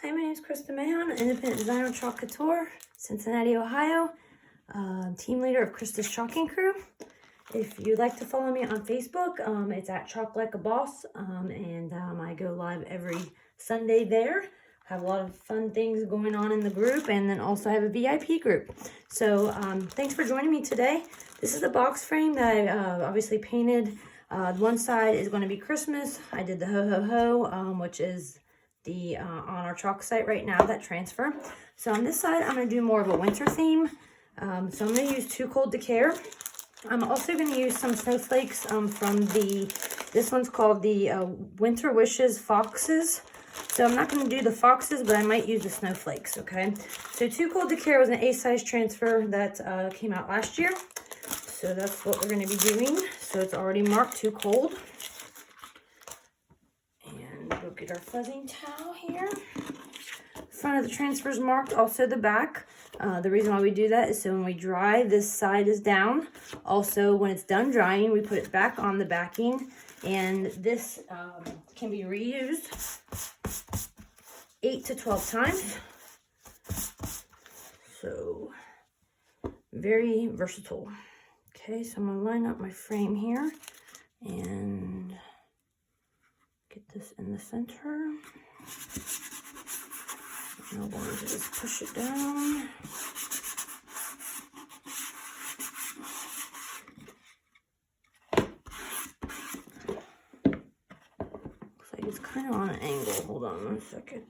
Hi, my name is Krista Mahon, independent designer of Chalk Couture, Cincinnati, Ohio, team leader of Krista's Chalking Crew. If you'd like to follow me on Facebook, it's at Chalk Like a Boss, and I go live every Sunday there. Have a lot of fun things going on in the group, and then also have a VIP group. So thanks for joining me today. This is the box frame that I obviously painted. One side is going to be Christmas. I did the ho ho ho, which is the on our chalk site right now, that transfer. So on this side, I'm going to do more of a winter theme. So I'm going to use Too Cold to Care. I'm also going to use some snowflakes from this one's called the Winter Wishes Foxes. So I'm not going to do the foxes, but I might use the snowflakes, okay? So Too Cold to Care was an A-size transfer that came out last year. So that's what we're going to be doing. So it's already marked Too Cold. And we'll get our fuzzing towel here. Front of the transfer is marked, also the back. The reason why we do that is so when we dry, this side is down. Also, when it's done drying, we put it back on the backing. And this can be reused 8 to 12 times. So, very versatile. Okay, so I'm going to line up my frame here and get this in the center. I'm going to just push it down. Looks like it's kind of on an angle. Hold on one second.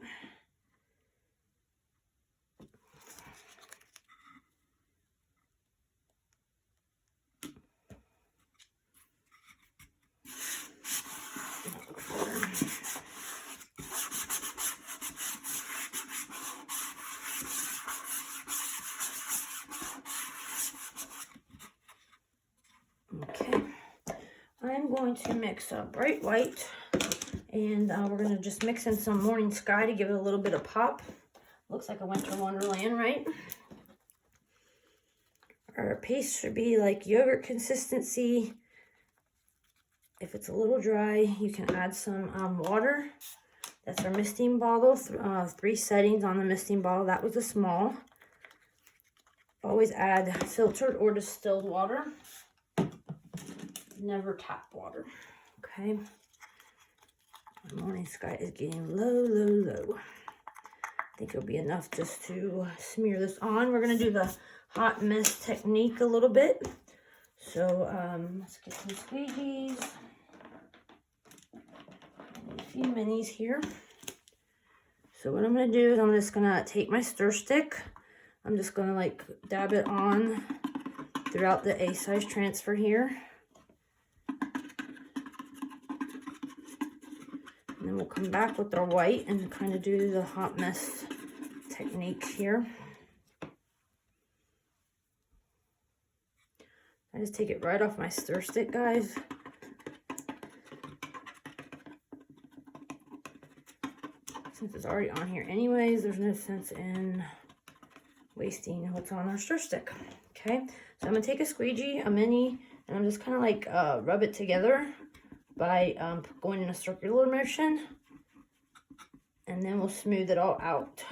Okay, I'm going to mix up bright white, and we're going to just mix in some morning sky to give it a little bit of pop. Looks like a winter wonderland, right? Our paste should be like yogurt consistency. If it's a little dry, you can add some water. That's our misting bottle, 3 settings on the misting bottle. That was a small. Always add filtered or distilled water. Never tap water. Okay. My morning sky is getting low, low, low. I think it'll be enough just to smear this on. We're going to do the hot mess technique a little bit. So let's get some squeegees. A few minis here. So what I'm going to do is I'm just going to take my stir stick. I'm just going to like dab it on throughout the A-size transfer here. And then we'll come back with our white and kind of do the hot mess technique here. I just take it right off my stir stick, guys. Since it's already on here anyways, there's no sense in wasting what's on our stir stick. Okay, so I'm going to take a squeegee, a mini, and I'm just kind of like rub it together by going in a circular motion, and then we'll smooth it all out.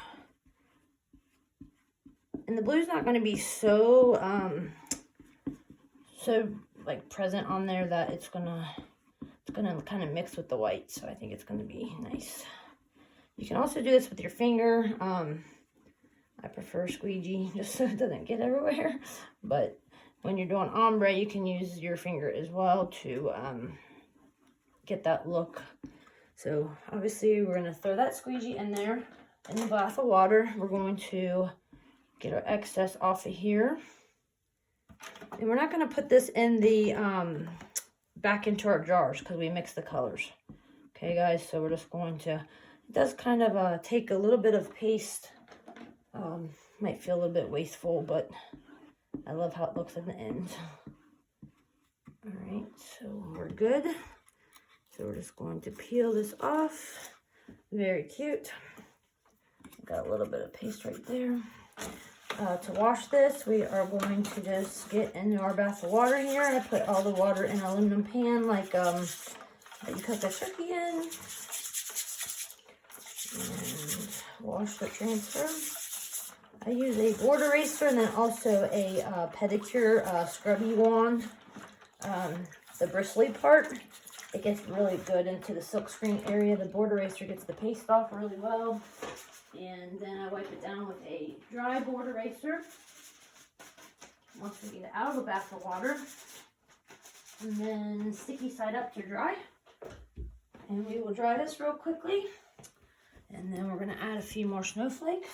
And the blue's not going to be so like present on there that it's gonna kind of mix with the white. So I think it's going to be nice. You can also do this with your finger. I prefer squeegee just so it doesn't get everywhere. But when you're doing ombre, you can use your finger as well to get that look. So obviously we're going to throw that squeegee in there in the bath of water. We're going to get our excess off of here. And we're not going to put this in the back into our jars because we mix the colors. Okay, guys, so we're just going to, it does kind of take a little bit of paste. Might feel a little bit wasteful, but I love how it looks at the end. All right, so we're good. So we're just going to peel this off. Very cute. Got a little bit of paste right there. To wash this, we are going to just get into our bath of water here. I put all the water in an aluminum pan like that you cook the turkey in. and wash the transfer. I use a board eraser and then also a pedicure scrubby wand. The bristly part, it gets really good into the silkscreen area. The board eraser gets the paste off really well. And then I wipe it down with a dry board eraser once we get it out of the bath of water. And then sticky side up to dry. And we will dry this real quickly. And then we're going to add a few more snowflakes.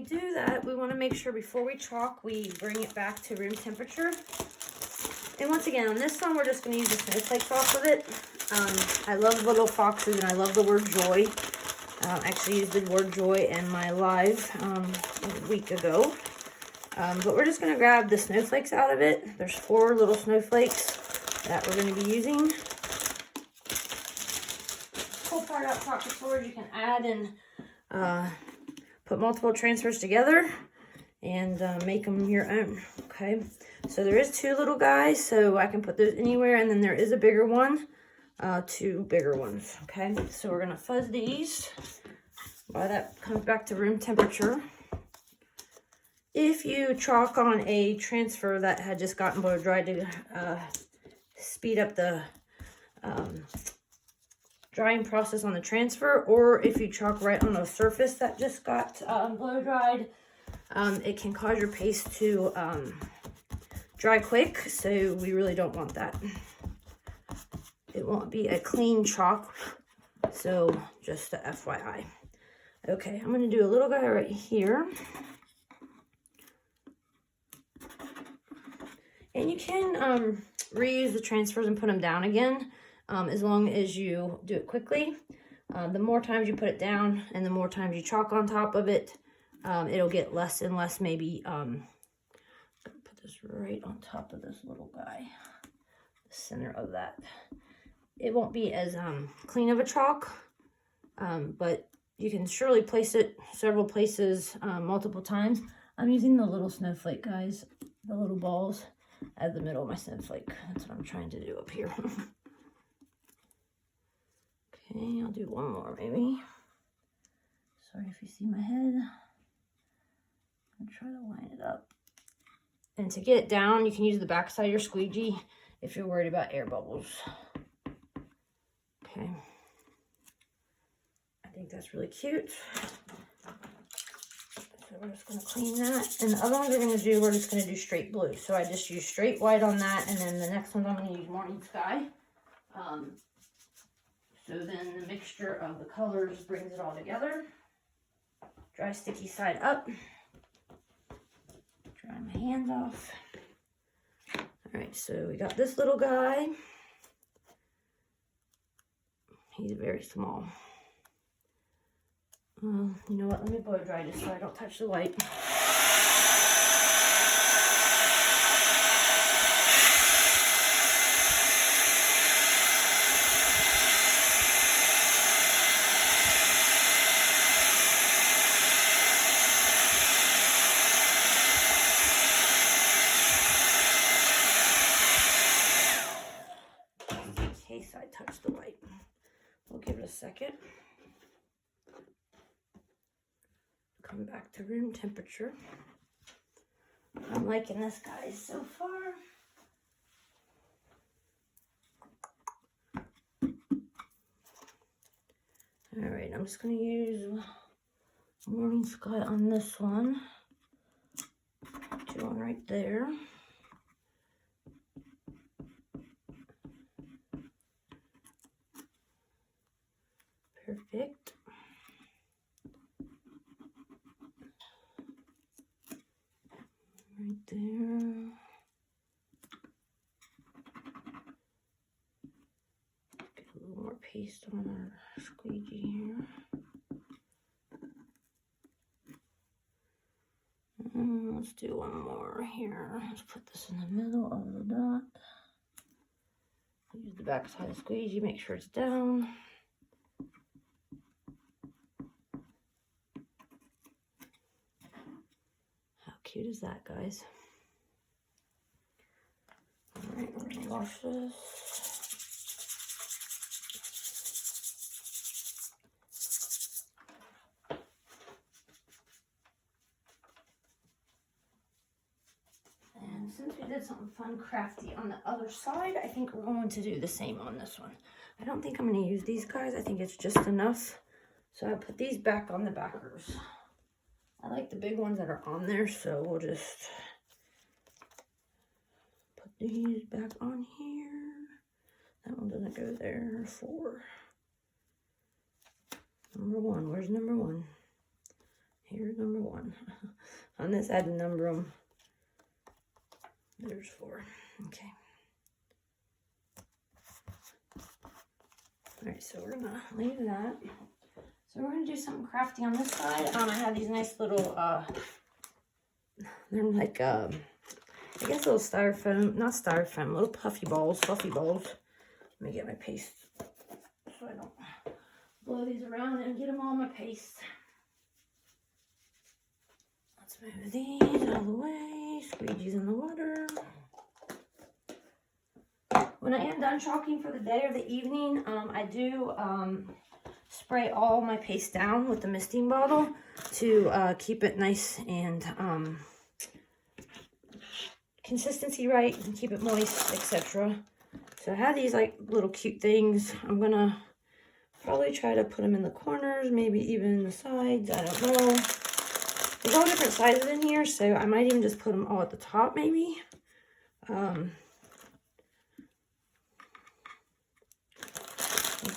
Do that, we want to make sure before we chalk we bring it back to room temperature. And once again, on this one we're just going to use the snowflakes off of it. I love little foxes and I love the word joy. I actually used the word joy in my live a week ago. But we're just going to grab the snowflakes out of it. There's 4 little snowflakes that we're going to be using. Cool part about pocket storage, you can add and put multiple transfers together and make them your own. Okay, so there is 2 little guys, so I can put those anywhere, and then there is a bigger one, 2 bigger ones. Okay, so we're gonna fuzz these while that comes back to room temperature. If you chalk on a transfer that had just gotten blow dried to speed up the drying process on the transfer, or if you chalk right on a surface that just got blow dried, it can cause your paste to dry quick, so we really don't want that. It won't be a clean chalk, so just a FYI. Okay, I'm going to do a little guy right here. And you can reuse the transfers and put them down again. As long as you do it quickly. The more times you put it down and the more times you chalk on top of it, it'll get less and less. Maybe put this right on top of this little guy, the center of that. It won't be as clean of a chalk, but you can surely place it several places multiple times. I'm using the little snowflake guys, the little balls, as the middle of my snowflake. That's what I'm trying to do up here. Okay, I'll do one more maybe. Sorry if you see my head. I'll try to line it up. And to get it down, you can use the back side of your squeegee if you're worried about air bubbles. Okay. I think that's really cute. So we're just going to clean that. And the other ones we're just going to do straight blue. So I just use straight white on that. And then the next one I'm going to use morning sky. So then the mixture of the colors brings it all together. Dry sticky side up. Dry my hands off. Alright, so we got this little guy. He's very small. You know what, let me blow dry this so I don't touch the white. I touched the white. We'll give it a second. Come back to room temperature. I'm liking this, guys, so far. All right, I'm just going to use morning sky on this one. Do one right there. Perfect. Right there. Get a little more paste on our squeegee here. let's do one more here. Let's put this in the middle of the dot. Use the back side of the squeegee, make sure it's down. How cute is that, guys? Alright, we're gonna wash this. Since we did something fun, crafty on the other side, I think we're going to do the same on this one. I don't think I'm going to use these guys. I think it's just enough. So I put these back on the backers. I like the big ones that are on there, so we'll just put these back on here. That one doesn't go there. 4. Number 1. Where's number 1? Here's number 1. On this, I had to number them. There's 4. Okay. Alright, so we're gonna leave that. So we're gonna do something crafty on this side. I have these nice little they're like I guess little styrofoam, not styrofoam, little puffy balls, fluffy balls. Let me get my paste so I don't blow these around and get them all my paste. Let's move these out of the way. Squeegee's in the water. When I am done chalking for the day or the evening, I do spray all my paste down with the misting bottle to keep it nice and consistency right and keep it moist, etc. So I have these like little cute things. I'm gonna probably try to put them in the corners, maybe even the sides. I don't know. There's all different sizes in here, so I might even just put them all at the top, maybe. Let's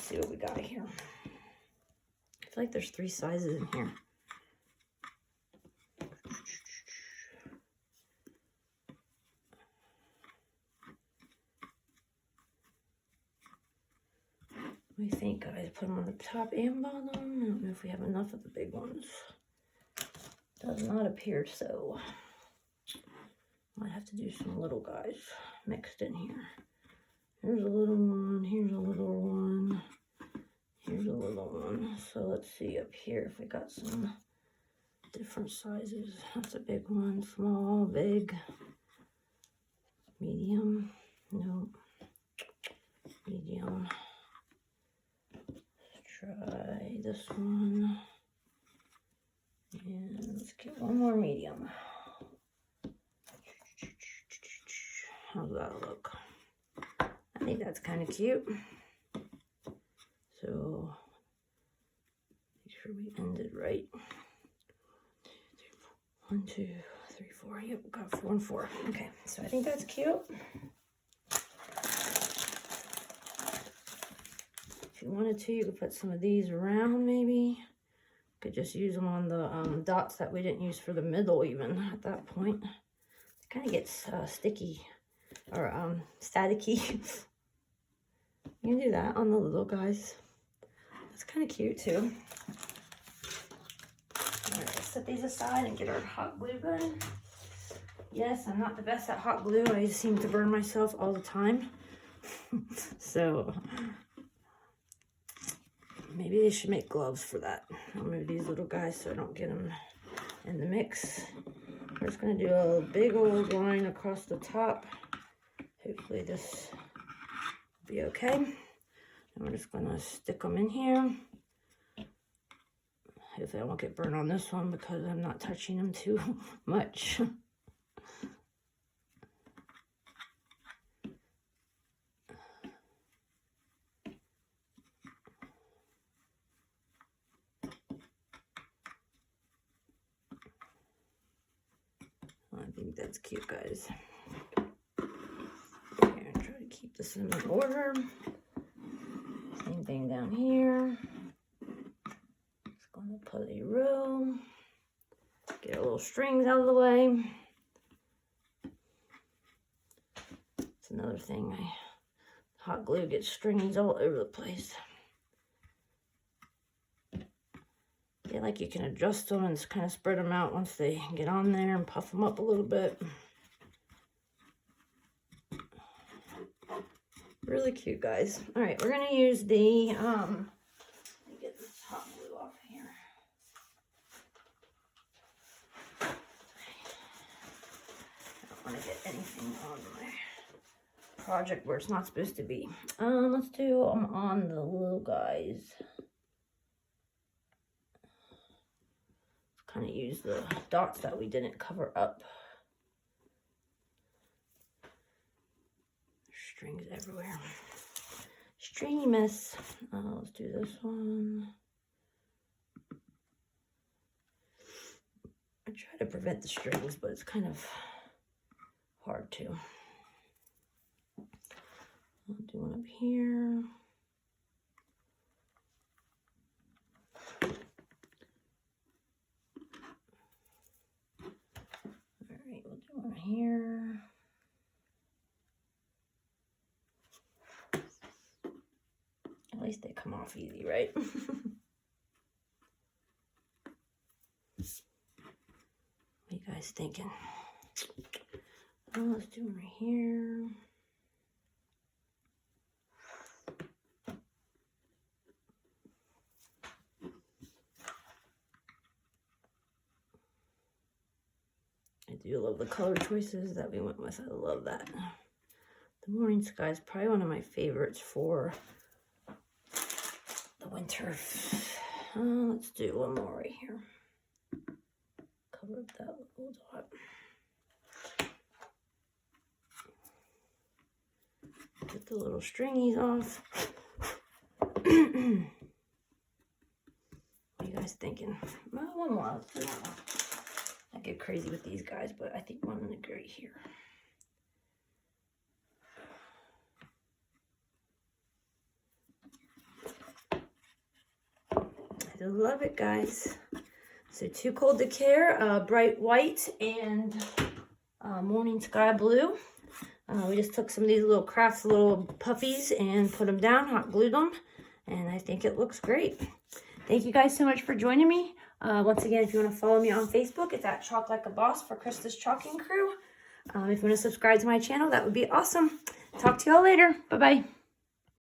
see what we got here. I feel like there's 3 sizes in here. What do you think, guys? Put them on the top and bottom. I don't know if we have enough of the big ones. Does not appear so. Might have to do some little guys mixed in here. Here's a little one, here's a little one, here's a little one. So let's see up here if we got some different sizes. That's a big one, small, big, medium, nope, medium. Let's try this one. And let's get one more medium. How's that look? I think that's kind of cute. So, make sure we ended right. 1, 2, 3, 4. Yep, we got 4 and 4. Okay, so I think that's cute. If you wanted to, you could put some of these around maybe. Could just use them on the dots that we didn't use for the middle even at that point. It kind of gets sticky or staticky. You can do that on the little guys. That's kind of cute too. All right, let's set these aside and get our hot glue gun. Yes, I'm not the best at hot glue. I seem to burn myself all the time. So maybe they should make gloves for that. I'll move these little guys so I don't get them in the mix. We're just going to do a big old line across the top. Hopefully this will be okay. And we're just going to stick them in here. Hopefully I won't get burned on this one because I'm not touching them too much. I think that's cute, guys. Here, try to keep this in order. Same thing down here. Just going to put a row. Get a little strings out of the way. It's another thing. Hot glue gets strings all over the place. feel like you can adjust them and just kind of spread them out once they get on there and puff them up a little bit. Really cute, guys. All right, we're gonna use the let me get this hot glue off here. I don't want to get anything on my project where it's not supposed to be. Let's do them on the little guys. Kind of use the dots that we didn't cover up. Strings everywhere. Stringy mess. Let's do this one. I try to prevent the strings, but it's kind of hard to. I'll do one up here. All right, we'll do one here. At least they come off easy, right? What are you guys thinking? Let's do one right here. I do love the color choices that we went with. I love that. The Morning Sky is probably one of my favorites for the winter. Let's do one more right here. Cover up that little dot. Get the little stringies off. What are you guys thinking? Well, one more. Let's do one more. I get crazy with these guys, but I think one in the gray here. I love it, guys. So Too Cold to Care, bright white and Morning Sky blue. We just took some of these little crafts, little puffies, and put them down, hot glued them, and I think it looks great. Thank you guys so much for joining me. Once again, if you want to follow me on Facebook, it's at Chalk Like a Boss for Krista's Chalking Crew. If you want to subscribe to my channel, that would be awesome. Talk to y'all later. Bye-bye.